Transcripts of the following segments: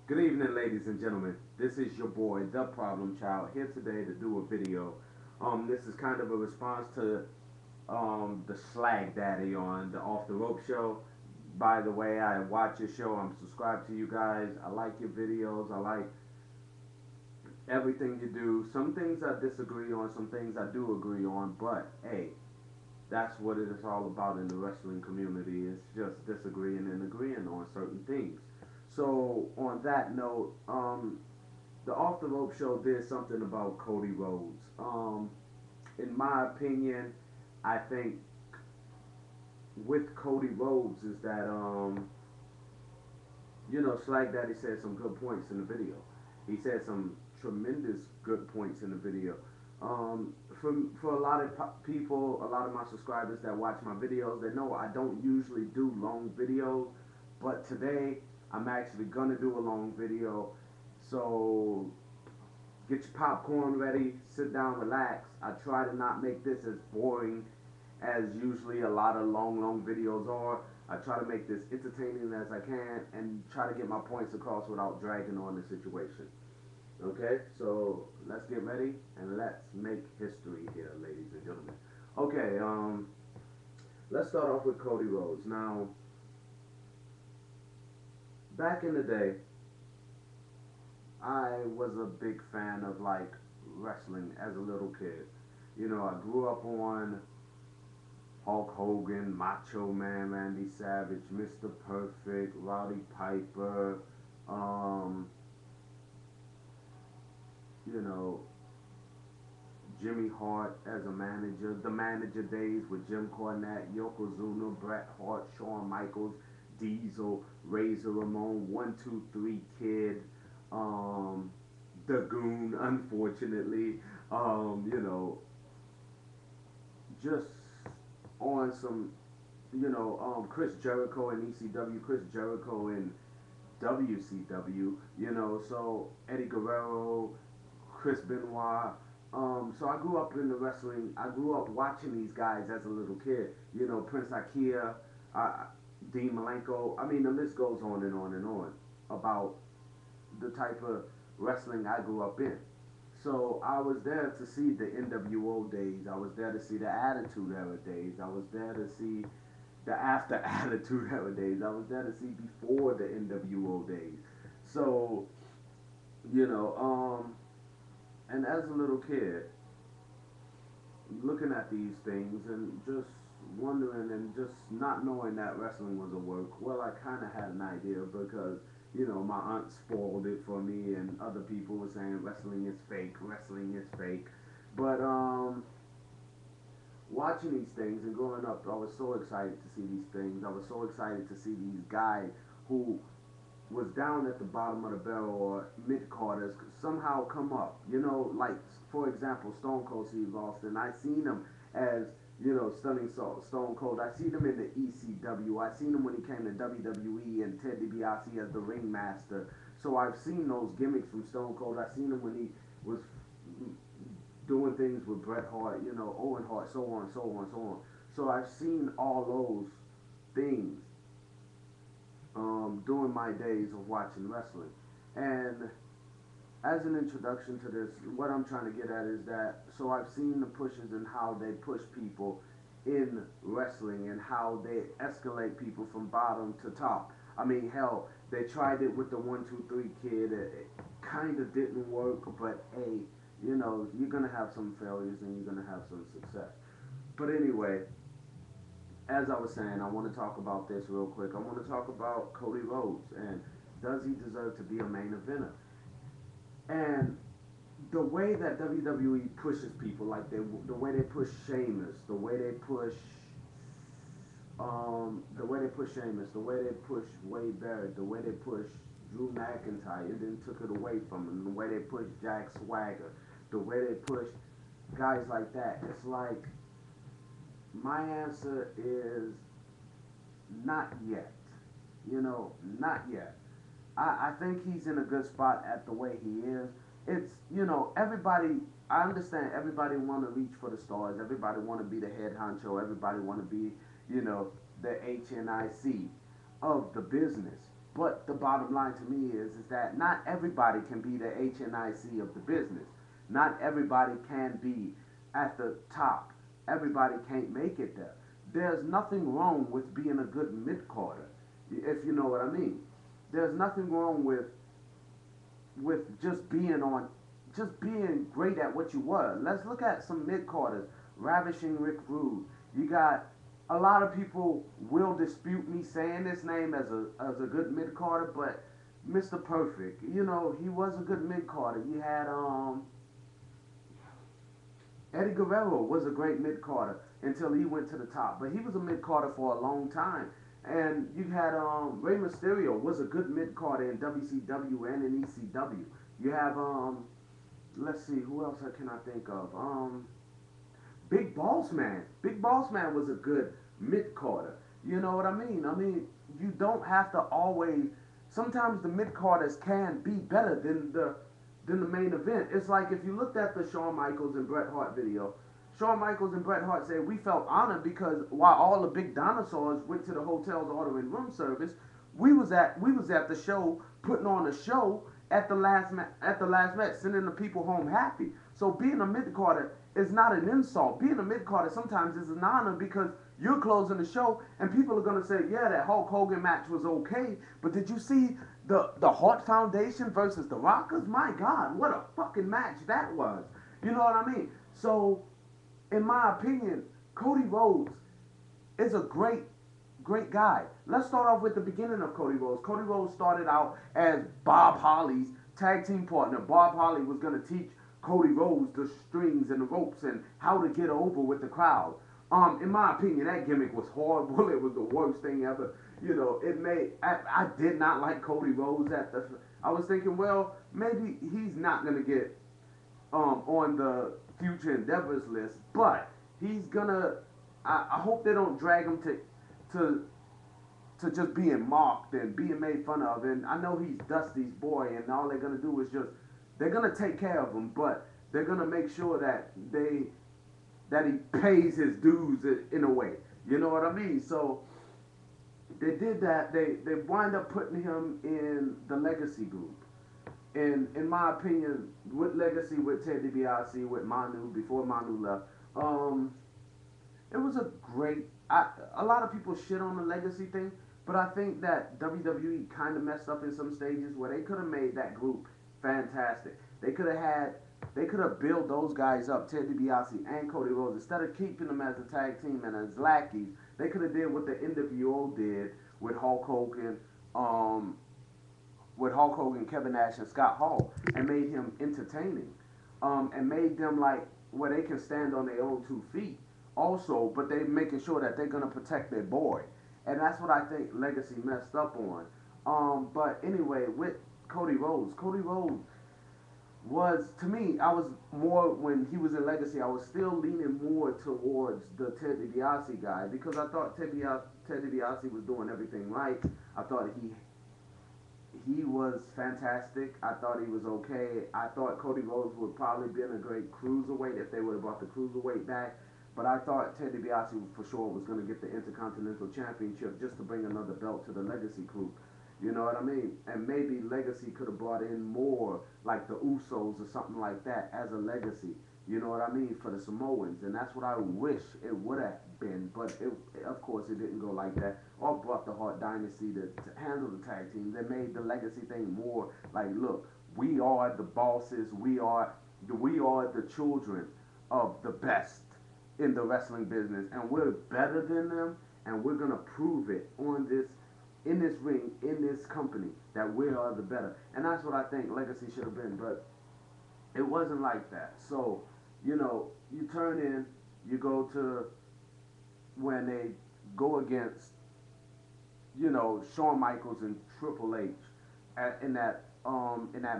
Good evening, ladies and gentlemen. This is your boy, The Problem Child, here today to do a video. This is kind of a response to the Slag Daddy on the Off the Rope show. By the way, I watch your show. I'm subscribed to you guys. I like your videos. I like everything you do. Some things I disagree on, some things I do agree on, but hey, that's what it is all about in the wrestling community. It's just disagreeing and agreeing on certain things. So on that note, the Off the Rope show did something about Cody Rhodes. In my opinion, I think with Cody Rhodes is that Slag Daddy said some good points in the video. He said some tremendous good points in the video. For a lot of people, a lot of my subscribers that watch my videos, they know I don't usually do long videos, but today I'm actually gonna do a long video. So get your popcorn ready, sit down, relax. I try to not make this as boring as usually a lot of long videos are. I try to make this entertaining as I can and try to get my points across without dragging on the situation. Okay, so let's get ready and let's make history here, ladies and gentlemen. Okay, let's start off with Cody Rhodes. Now, back in the day, I was a big fan of like wrestling as a little kid. I grew up on Hulk Hogan, Macho Man, Randy Savage, Mr. Perfect, Rowdy Piper, um, you know, Jimmy Hart as a manager, the manager days with Jim Cornette, Yokozuna, Bret Hart, Shawn Michaels, Diesel, Razor Ramon, 1, 2, 3 Kid, um, the Goon, unfortunately, just on some, Chris Jericho in ECW, Chris Jericho in WCW, so Eddie Guerrero, Chris Benoit. So I grew up in the wrestling. I grew up watching these guys as a little kid. Prince Ikea, uh, Dean Malenko. I mean, the list goes on and on and on about the type of wrestling I grew up in. So I was there to see the NWO days. I was there to see the Attitude Era days. I was there to see the after Attitude Era days. I was there to see before the NWO days. So, you know, and as a little kid, looking at these things and just wondering and just not knowing that wrestling was a work, well, I kind of had an idea because, my aunt spoiled it for me and other people were saying wrestling is fake. But, watching these things and growing up, I was so excited to see these things. I was so excited to see these guys who was down at the bottom of the barrel or mid carders somehow come up. Like for example, Stone Cold Steve Austin. I seen him as Stunning Stone Cold. I seen him in the ECW. I seen him when he came to WWE and Ted DiBiase as the ringmaster. So I've seen those gimmicks from Stone Cold. I seen him when he was doing things with Bret Hart, Owen Hart, so on, so on, so on. So I've seen all those things during my days of watching wrestling. And as an introduction to this, what I'm trying to get at is that so I've seen the pushes and how they push people in wrestling and how they escalate people from bottom to top. I mean, hell, they tried it with the 1, 2, 3 Kid. It kind of didn't work, but hey, you're gonna have some failures and you're gonna have some success. But anyway, as I was saying, I want to talk about this real quick. I want to talk about Cody Rhodes and does he deserve to be a main eventer? And the way that WWE pushes people, like the way they push Sheamus, the way they push Sheamus, the way they push Wade Barrett, the way they push Drew McIntyre, and then took it away from him, the way they push Jack Swagger, the way they push guys like that. It's like my answer is not yet. Not yet. I think he's in a good spot at the way he is. It's everybody. I understand everybody want to reach for the stars. Everybody want to be the head honcho. Everybody want to be the HNIC of the business. But the bottom line to me is that not everybody can be the HNIC of the business. Not everybody can be at the top. Everybody can't make it there. There's nothing wrong with being a good mid carder, if you know what I mean. There's nothing wrong with just being great at what you were. Let's look at some mid carders. Ravishing Rick Rude. You got a lot of people will dispute me saying this name as a good mid carder, but Mr. Perfect, you know, he was a good mid carder. You had Eddie Guerrero was a great mid carder until he went to the top, but he was a mid carder for a long time. And you had Rey Mysterio was a good mid carder in WCW and in ECW. You have let's see, who else can I think of? Big Boss Man. Big Boss Man was a good mid carder. You know what I mean? I mean, you don't have to always. Sometimes the mid carders can be better than the main event. It's like if you looked at the Shawn Michaels and Bret Hart video. Shawn Michaels and Bret Hart said we felt honored because while all the big dinosaurs went to the hotels ordering room service, we was at the show putting on a show at the last match, sending the people home happy. So being a mid carder is not an insult. Being a mid carder sometimes is an honor because you're closing the show and people are gonna say, yeah, that Hulk Hogan match was okay, but did you see the Hart Foundation versus the Rockers? My God, what a fucking match that was. You know what I mean? So, in my opinion, Cody Rhodes is a great guy. Let's start off with the beginning of Cody Rhodes. Cody Rhodes started out as Bob Holly's tag team partner. Bob Holly was going to teach Cody Rhodes the strings and the ropes and how to get over with the crowd. In my opinion, that gimmick was horrible. It was the worst thing ever. You know, I did not like Cody Rhodes I was thinking, well, maybe he's not going to get on the future endeavors list, but he's gonna. I hope they don't drag him to to just being mocked and being made fun of. And I know he's Dusty's boy, and all they're gonna do is just they're gonna take care of him, but they're gonna make sure that he pays his dues in a way. You know what I mean? So they did that. They wind up putting him in the Legacy group. And in my opinion, with Legacy, with Ted DiBiase, with Manu, before Manu left, it was a great. A lot of people shit on the Legacy thing, but I think that WWE kind of messed up in some stages where they could have made that group fantastic. They could have built those guys up, Ted DiBiase and Cody Rhodes, instead of keeping them as a tag team and as lackeys. They could have did what the NWO did with Hulk Hogan, Kevin Nash, and Scott Hall, and made him entertaining, and made them like where they can stand on their own 2 feet. Also, but they making sure that they're gonna protect their boy, and that's what I think Legacy messed up on. But anyway, with Cody Rhodes was to me. I was more when he was in Legacy. I was still leaning more towards the Ted DiBiase guy because I thought Ted DiBiase was doing everything right. I thought he was fantastic. I thought he was okay. I thought Cody Rhodes would probably been a great cruiserweight if they would have brought the cruiserweight back. But I thought Ted DiBiase for sure was going to get the Intercontinental Championship just to bring another belt to the Legacy group. You know what I mean? And maybe Legacy could have brought in more, like the Usos or something like that, as a legacy. You know what I mean? For the Samoans. And that's what I wish it would have been. But of course, it didn't go like that. Or brought the Hart Dynasty to handle the tag team. They made the Legacy thing more like, look, we are the bosses. We are the children of the best in the wrestling business. And we're better than them. And we're going to prove it in this ring, in this company, that we are the better. And that's what I think Legacy should have been, but it wasn't like that. So, you know, you turn in, you go to when they go against, you know, Shawn Michaels and Triple H in that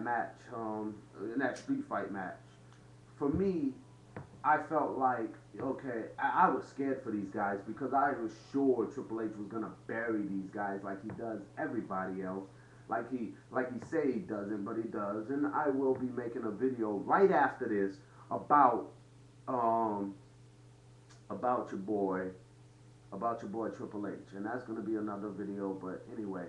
match, in that street fight match. For me, I felt like, okay, I was scared for these guys because I was sure Triple H was gonna bury these guys like he does everybody else, like he say he doesn't, but he does. And I will be making a video right after this about about your boy Triple H, and that's gonna be another video. But anyway,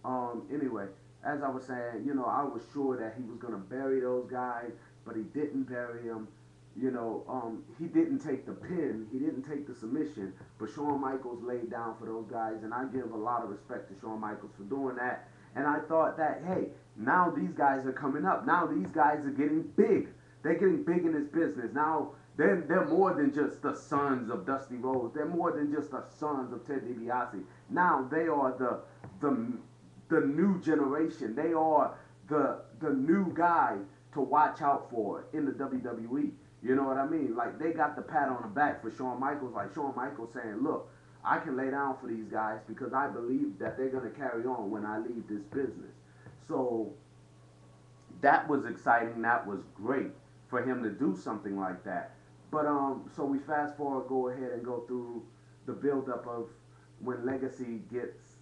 Anyway, as I was saying, I was sure that he was gonna bury those guys, but he didn't bury them. He didn't take the pin, he didn't take the submission, but Shawn Michaels laid down for those guys, and I give a lot of respect to Shawn Michaels for doing that. And I thought that, hey, now these guys are coming up. Now these guys are getting big. They're getting big in this business. Now they're more than just the sons of Dusty Rhodes. They're more than just the sons of Ted DiBiase. Now they are the the new generation. They are the new guy to watch out for in the WWE. You know what I mean? Like they got the pat on the back for Shawn Michaels. Like Shawn Michaels saying, "Look, I can lay down for these guys because I believe that they're gonna carry on when I leave this business." So that was exciting. That was great for him to do something like that. But so we fast forward, go ahead and go through the buildup of when Legacy gets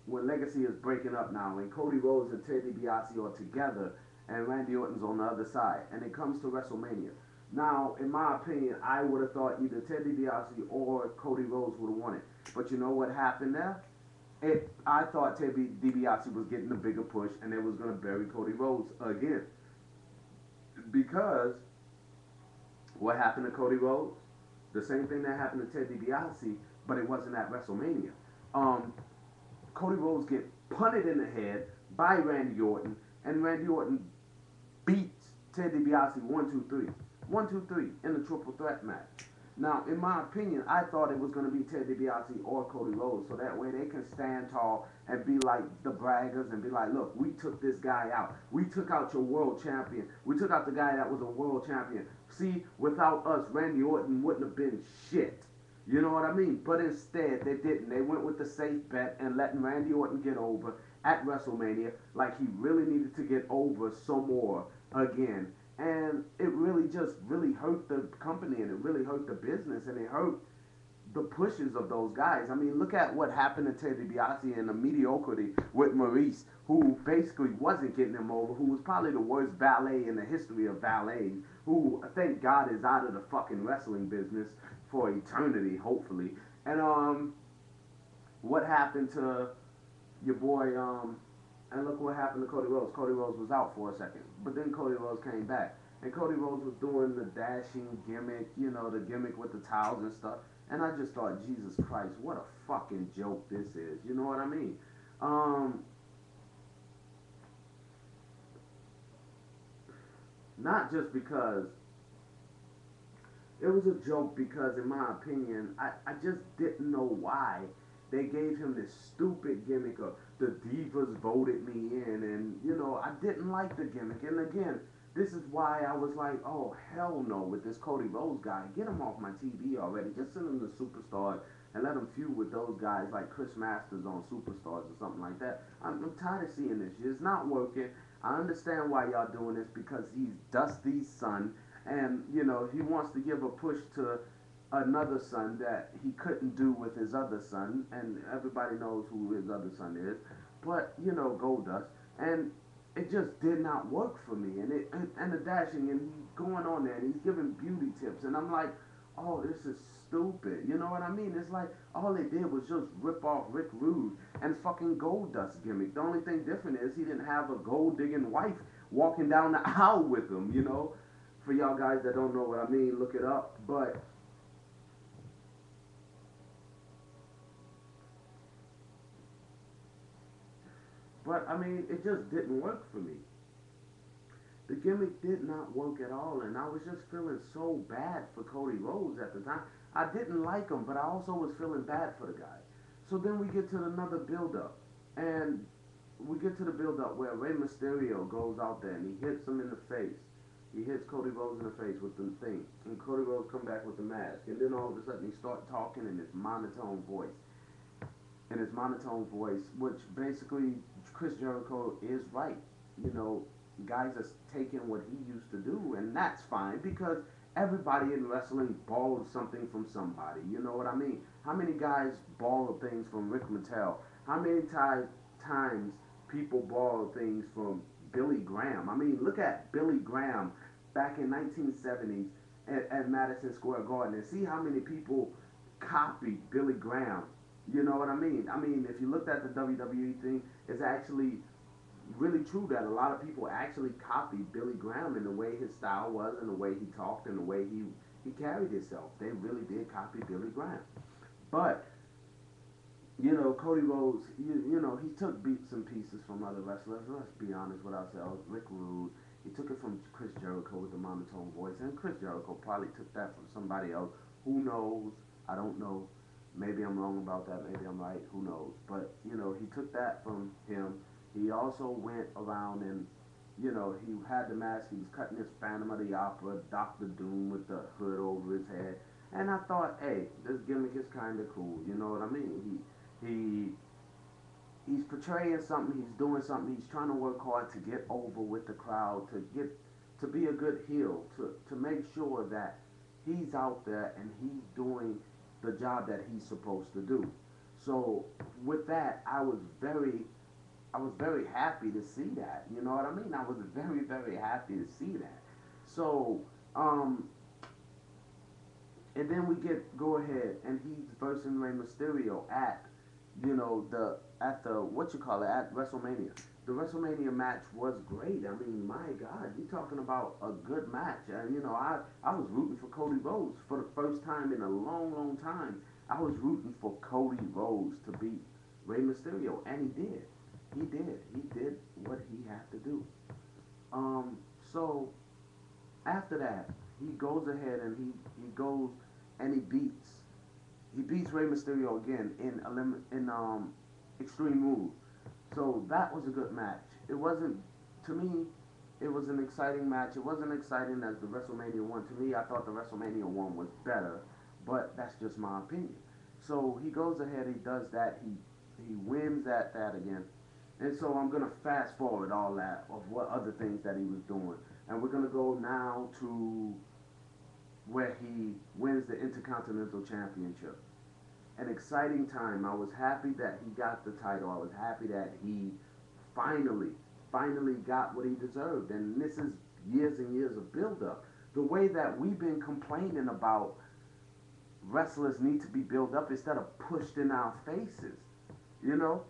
when Legacy is breaking up now, and Cody Rhodes and Ted DiBiase are together, and Randy Orton's on the other side, and it comes to WrestleMania. Now, in my opinion, I would have thought either Ted DiBiase or Cody Rhodes would have won it. But you know what happened there? I thought Ted DiBiase was getting a bigger push, and they was gonna bury Cody Rhodes again because what happened to Cody Rhodes? The same thing that happened to Ted DiBiase, but it wasn't at WrestleMania. Um, Cody Rhodes get punted in the head by Randy Orton, and Randy Orton beats Ted DiBiase 1, 2, 3, 1, 2, 3 in the triple threat match. Now, in my opinion, I thought it was going to be Ted DiBiase or Cody Rhodes, so that way they can stand tall and be like the braggers and be like, look, we took this guy out. We took out your world champion. We took out the guy that was a world champion. See, without us, Randy Orton wouldn't have been shit. You know what I mean? But instead, they didn't. They went with the safe bet and letting Randy Orton get over at WrestleMania like he really needed to get over some more again. And it really just really hurt the company and it really hurt the business and it hurt the pushes of those guys. I mean, look at what happened to Ted DiBiase and the mediocrity with Maurice, who basically wasn't getting him over, who was probably the worst valet in the history of valet, who, thank God, is out of the fucking wrestling business for eternity, hopefully. And what happened to your boy? And look what happened to Cody Rhodes. Cody Rhodes was out for a second, but then Cody Rhodes came back, and Cody Rhodes was doing the dashing gimmick, the gimmick with the towels and stuff. And I just thought, Jesus Christ, what a fucking joke this is. You know what I mean? Not just because it was a joke, because in my opinion, I just didn't know why they gave him this stupid gimmick of the divas voted me in, and I didn't like the gimmick. And again, this is why I was like, oh hell no with this Cody Rhodes guy. Get him off my TV already. Just send him to Superstars and let him feud with those guys like Chris Masters on Superstars or something like that. I'm tired of seeing this shit. It's not working. I understand why y'all doing this, because he's Dusty's son, and he wants to give a push to another son that he couldn't do with his other son, and everybody knows who his other son is. But Goldust, and it just did not work for me. And the dashing, and he's going on there and he's giving beauty tips, and I'm like, oh, this is stupid. You know what I mean? It's like all they did was just rip off Rick Rude and fucking Goldust gimmick. The only thing different is he didn't have a gold digging wife walking down the aisle with him. For y'all guys that don't know what I mean, look it up. But I mean, it just didn't work for me. The gimmick did not work at all, and I was just feeling so bad for Cody Rhodes at the time. I didn't like him, but I also was feeling bad for the guy. So then we get to another build-up, and we get to the build-up where Rey Mysterio goes out there and he hits him in the face. He hits Cody Rhodes in the face with the thing, and Cody Rhodes come back with the mask, and then all of a sudden he start talking in his monotone voice. Which basically Chris Jericho is right. You know, guys are taking what he used to do, and that's fine because everybody in wrestling borrowed something from somebody. You know what I mean? How many guys borrow things from Rick Mattel? How many times people borrow things from Billy Graham? I mean, look at Billy Graham back in 1970s at Madison Square Garden and see how many people copied Billy Graham You know what I mean? I mean, if you looked at the WWE thing, it's actually really true that a lot of people actually copied Billy Graham in the way his style was and the way he talked and the way he carried himself. They really did copy Billy Graham. But Cody Rhodes, he took beats and pieces from other wrestlers. Let's be honest with ourselves. Rick Rude, he took it from Chris Jericho with the monotone voice, and Chris Jericho probably took that from somebody else. Who knows? I don't know. Maybe I'm wrong about that. Maybe I'm right. Who knows? But he took that from him. He also went around and he had the mask. He was cutting his Phantom of the Opera, Doctor Doom with the hood over his head. And I thought, hey, this gimmick is kind of cool. You know what I mean? He he's portraying something, he's doing something, he's trying to work hard to get over with the crowd, to be a good heel, to make sure that he's out there and he's doing the job that he's supposed to do. So with that, I was very happy to see that. You know what I mean? I was very, very happy to see that. So and then we go ahead and he's versing Rey Mysterio at the what you call it at WrestleMania. The WrestleMania match was great. I mean, my God, you're talking about a good match. And I was rooting for Cody Rhodes for the first time in a long, long time. I was rooting for Cody Rhodes to beat Rey Mysterio, and he did. He did. He did what he had to do. So after that, he goes ahead and he goes and he beats Rey Mysterio again in Extreme Rules. So that was a good match. It wasn't to me. It was an exciting match. It wasn't exciting as the WrestleMania one. To me, I thought the WrestleMania one was better, but that's just my opinion. So he goes ahead. He does that. He wins at that again. And so I'm gonna fast forward all that of what other things that he was doing, and we're gonna go now to where he wins the Intercontinental Championship. An exciting time. I was happy that he got the title. I was happy that he finally, finally got what he deserved. And this is years and years of build up. The way that we've been complaining about wrestlers need to be built up instead of pushed in our faces, you know?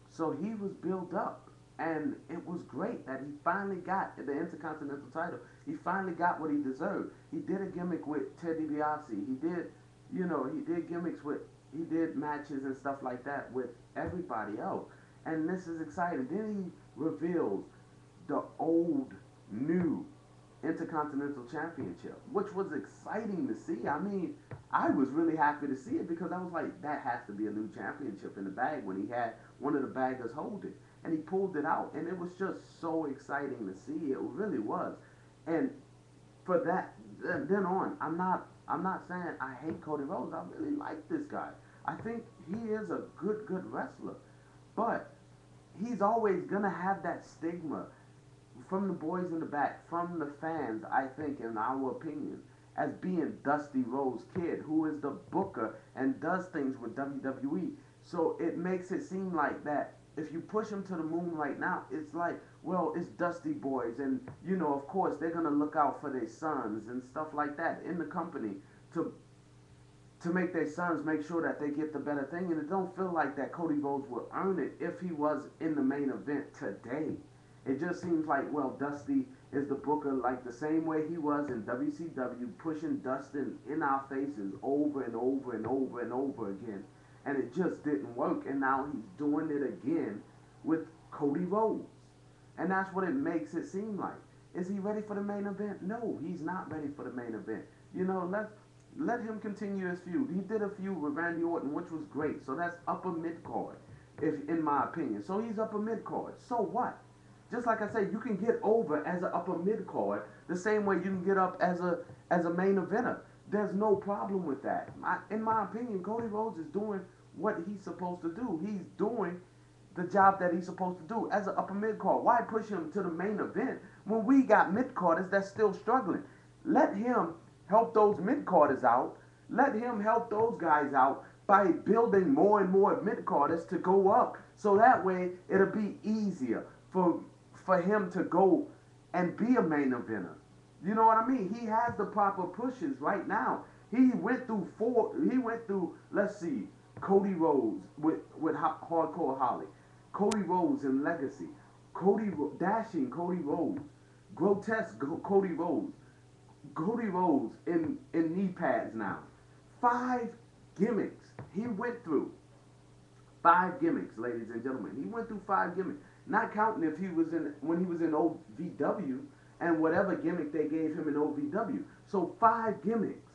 So he was built up. And it was great that he finally got the Intercontinental title. He finally got what he deserved. He did a gimmick with Ted DiBiase. He did gimmicks with, he did matches and stuff like that with everybody else. And this is exciting. Then he reveals the old, new Intercontinental Championship, which was exciting to see. I mean, I was really happy to see it because I was like, that has to be a new championship in the bag when he had one of the baggers hold it. And he pulled it out, and it was just so exciting to see. It really was. And for that, then on, I'm not saying I hate Cody Rhodes. I really like this guy. I think he is a good wrestler. But he's always gonna have that stigma from the boys in the back, from the fans, I think, in our opinion, as being Dusty Rhodes Kid, who is the booker and does things with WWE. So it makes it seem like that if you push him to the moon right now, it's like, well, it's Dusty Boys, and of course, they're gonna look out for their sons and stuff like that in the company to make their sons make sure that they get the better thing. And it don't feel like that Cody Rhodes will earn it if he was in the main event today. It just seems like, well, Dusty is the booker like the same way he was in WCW, pushing Dustin in our faces over and over and over and over again. And it just didn't work. And now he's doing it again with Cody Rhodes. And that's what it makes it seem like. Is he ready for the main event? No, he's not ready for the main event. Let him continue his feud. He did a feud with Randy Orton, which was great. So that's upper mid card, if in my opinion. So he's upper mid card. So what? Just like I said, you can get over as an upper mid card the same way you can get up as a main eventer. There's no problem with that. In my opinion, Cody Rhodes is doing what he's supposed to do. He's doing the job that he's supposed to do as an upper mid card. Why push him to the main event when we got mid carders that's still struggling? Let him help those mid carders out. Let him help those guys out by building more and more mid carders to go up. So that way it'll be easier for him to go and be a main eventer. You know what I mean? He has the proper pushes right now. He went through let's see, Cody Rhodes with Hardcore Holly, Cody Rhodes in Legacy, Dashing Cody Rhodes, Grotesque Cody Rhodes, Cody Rhodes in knee pads now. 5 gimmicks he went through. 5 gimmicks, ladies and gentlemen. He went through 5 gimmicks. Not counting if he was in when he was in OVW and whatever gimmick they gave him in OVW. So 5 gimmicks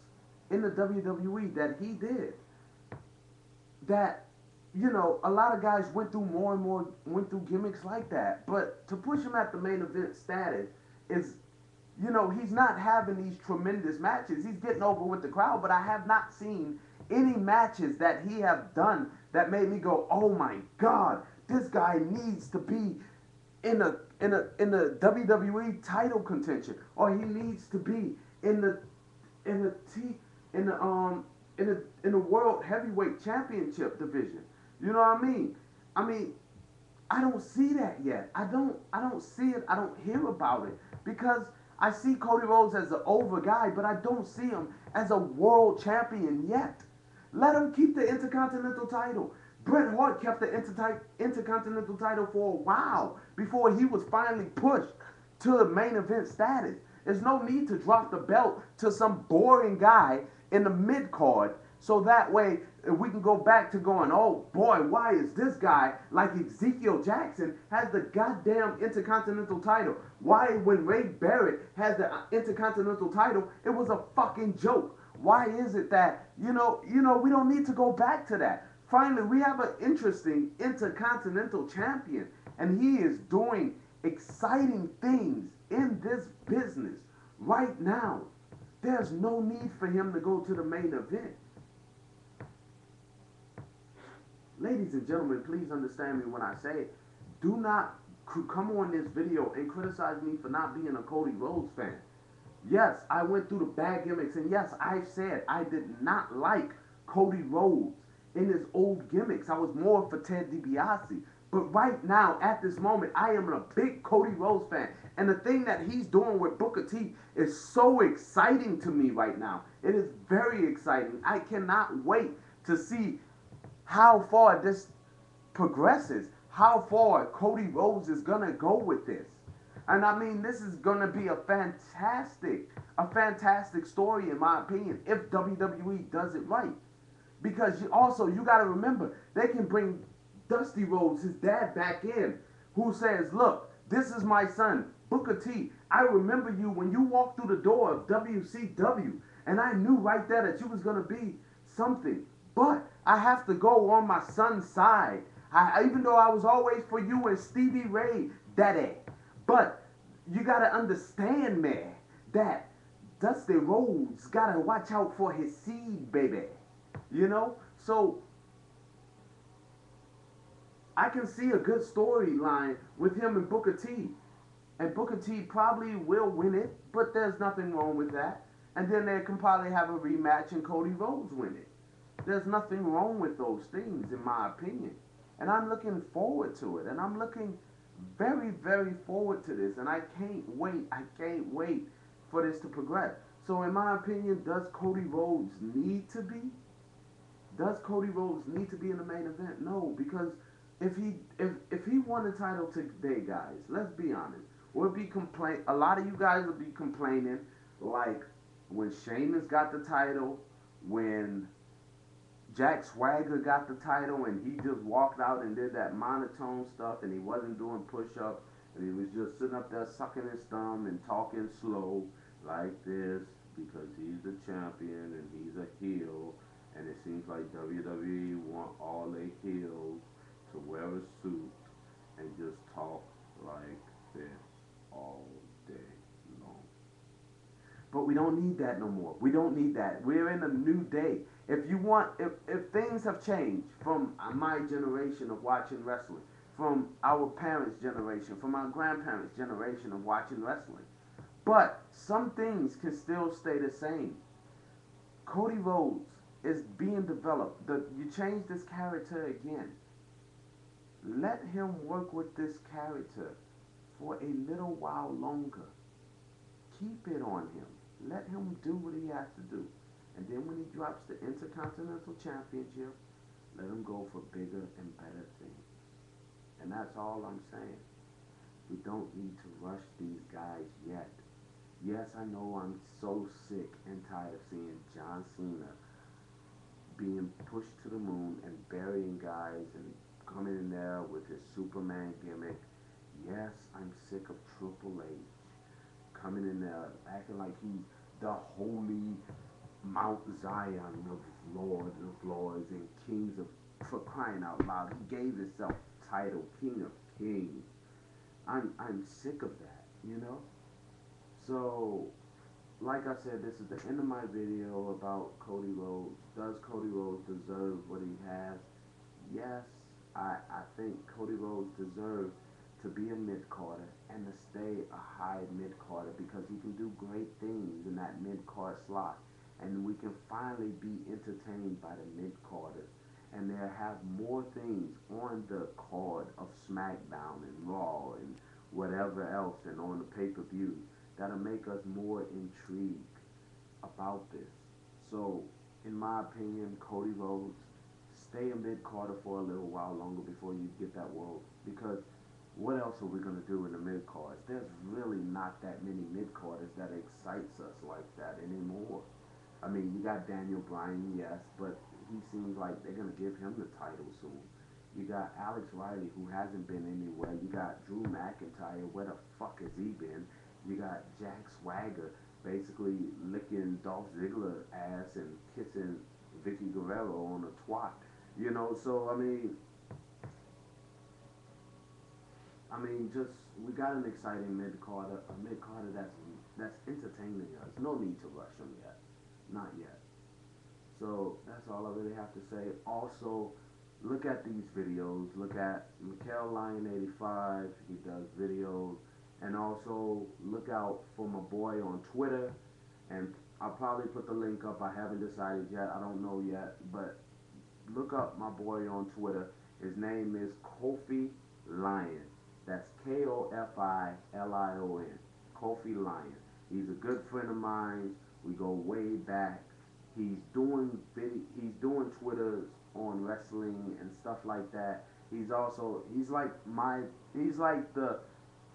in the WWE that he did. That a lot of guys went through more and more went through gimmicks like that. But to push him at the main event status is he's not having these tremendous matches. He's getting over with the crowd, but I have not seen any matches that he have done that made me go, "Oh my God, this guy needs to be in the WWE title contention, or he needs to be in the in the T in the in the World Heavyweight Championship division." You know what I mean? I mean, I don't see that yet. I don't see it. I don't hear about it because I see Cody Rhodes as an over guy, but I don't see him as a world champion yet. Let him keep the Intercontinental title. Bret Hart kept the Intercontinental title for a while before he was finally pushed to the main event status. There's no need to drop the belt to some boring guy in the mid card so that way we can go back to going, "Oh boy, why is this guy like Ezekiel Jackson has the goddamn Intercontinental title? Why when Ray Barrett has the Intercontinental title, it was a fucking joke? Why is it that, we don't need to go back to that? Finally, we have an interesting Intercontinental champion, and he is doing exciting things in this business right now. There's no need for him to go to the main event. Ladies and gentlemen, please understand me when I say, do not come on this video and criticize me for not being a Cody Rhodes fan. Yes, I went through the bad gimmicks, and yes, I said I did not like Cody Rhodes in his old gimmicks. I was more for Ted DiBiase. But right now, at this moment, I am a big Cody Rhodes fan. And the thing that he's doing with Booker T is so exciting to me right now. It is very exciting. I cannot wait to see how far this progresses, how far Cody Rhodes is going to go with this. And I mean, this is going to be a fantastic story in my opinion if WWE does it right. Because you got to remember, they can bring Dusty Rhodes, his dad, back in, who says, "Look, this is my son, Booker T. I remember you when you walked through the door of WCW, and I knew right there that you was going to be something. But I have to go on my son's side. Even though I was always for you and Stevie Ray, daddy. But you got to understand, man, that Dusty Rhodes got to watch out for his seed, baby. So I can see a good storyline with him and Booker T. And Booker T probably will win it, but there's nothing wrong with that. And then they can probably have a rematch and Cody Rhodes win it. There's nothing wrong with those things, in my opinion. And I'm looking forward to it. And I'm looking very, very forward to this. And I can't wait. I can't wait for this to progress. So in my opinion, does Cody Rhodes need to be? Does Cody Rhodes need to be in the main event? No, because if he won the title today, guys, let's be honest, a lot of you guys will be complaining like when Sheamus got the title, when Jack Swagger got the title and he just walked out and did that monotone stuff and he wasn't doing push-ups and he was just sitting up there sucking his thumb and talking slow like this because he's the champion and he's a heel. And it seems like WWE want all their heels to wear a suit and just talk like this all day long. But we don't need that no more. We don't need that. We're in a new day. If things have changed from my generation of watching wrestling, from our parents' generation, from our grandparents' generation of watching wrestling, but some things can still stay the same. Cody Rhodes is being developed. You change this character again. Let him work with this character for a little while longer. Keep it on him. Let him do what he has to do. And then when he drops the Intercontinental Championship, Let them go for bigger and better things. And that's all I'm saying. We don't need to rush these guys yet. Yes, I know I'm so sick and tired of seeing John Cena being pushed to the moon and burying guys and coming in there with his Superman gimmick. Yes, I'm sick of Triple H coming in there acting like he's the holy Mount Zion of Lords of Lords and Kings of, for crying out loud. He gave himself title King of Kings. I'm sick of that, you know? So like I said, this is the end of my video about Cody Rhodes. Does Cody Rhodes deserve what he has? Yes, I think Cody Rhodes deserves to be a mid-carder and to stay a high mid-carder because he can do great things in that mid-card slot. And we can finally be entertained by the mid-carders. And they have more things on the card of SmackDown and Raw and whatever else and on the pay-per-view that'll make us more intrigued about this. So, in my opinion, Cody Rhodes, stay a mid Carter for a little while longer before you get that world. Because what else are we gonna do in the mid cards? There's really not that many mid carders that excites us like that anymore. I mean, you got Daniel Bryan, yes, but he seems like they're gonna give him the title soon. You got Alex Riley, who hasn't been anywhere. You got Drew McIntyre, where the fuck has he been? You got Jack Swagger, basically licking Dolph Ziggler ass and kissing Vicky Guerrero on a twat. You know, so just we got an exciting mid Carter, a mid Carter that's entertaining us. No need to rush him yet, not yet. So that's all I really have to say. Also, look at these videos. Look at Mikhail Lion 85. He does videos, and also look out for my boy on Twitter. And I'll probably put the link up. I haven't decided yet. I don't know yet, but look up my boy on Twitter. His name is Kofi Lion. That's Kofilion. Kofi Lion. He's a good friend of mine. We go way back. He's doing Twitters on wrestling and stuff like that. He's like the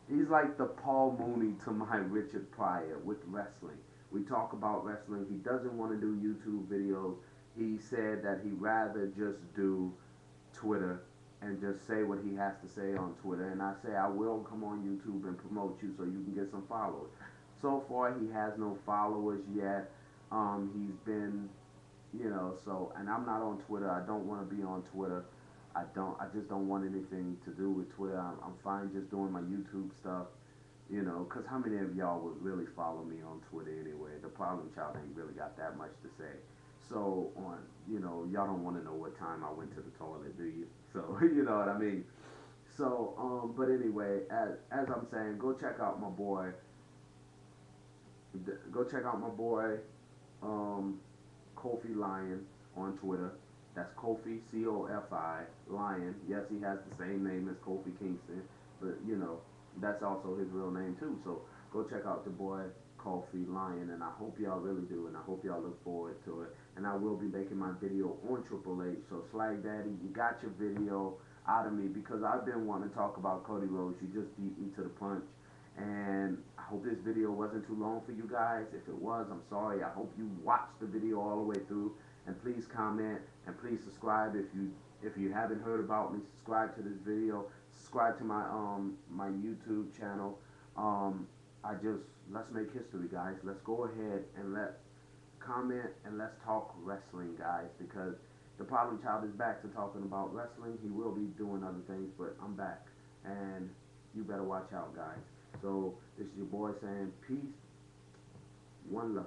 he's like the Paul Mooney to my Richard Pryor with wrestling. We talk about wrestling. He doesn't want to do YouTube videos. He said that he'd rather just do Twitter and just say what he has to say on Twitter. And I say I will come on YouTube and promote you so you can get some followers. So far, he has no followers yet. He's been, so, and I'm not on Twitter. I don't want to be on Twitter. I just don't want anything to do with Twitter. I'm fine just doing my YouTube stuff, because how many of y'all would really follow me on Twitter anyway? The problem child ain't really got that much to say. So, y'all don't want to know what time I went to the toilet, do you? So, you know what I mean? So, but anyway, as I'm saying, go check out my boy, um, Kofi Lion on Twitter. That's Kofi, Cofi, Lion. Yes, he has the same name as Kofi Kingston, but that's also his real name too. So go check out the boy Kofi Lion, and I hope y'all really do, and I hope y'all look forward to it. And I will be making my video on Triple H. So Slag Daddy, you got your video out of me because I've been wanting to talk about Cody Rhodes. You just beat me to the punch. And I hope this video wasn't too long for you guys. If it was, I'm sorry. I hope you watched the video all the way through. And please comment and please subscribe if you haven't heard about me. Subscribe to this video. Subscribe to my YouTube channel. Let's make history, guys. Let's go ahead and let's comment and let's talk wrestling, guys, because the problem child is back to talking about wrestling. He will be doing other things, but I'm back, and you better watch out, guys. So this is your boy saying peace, one love.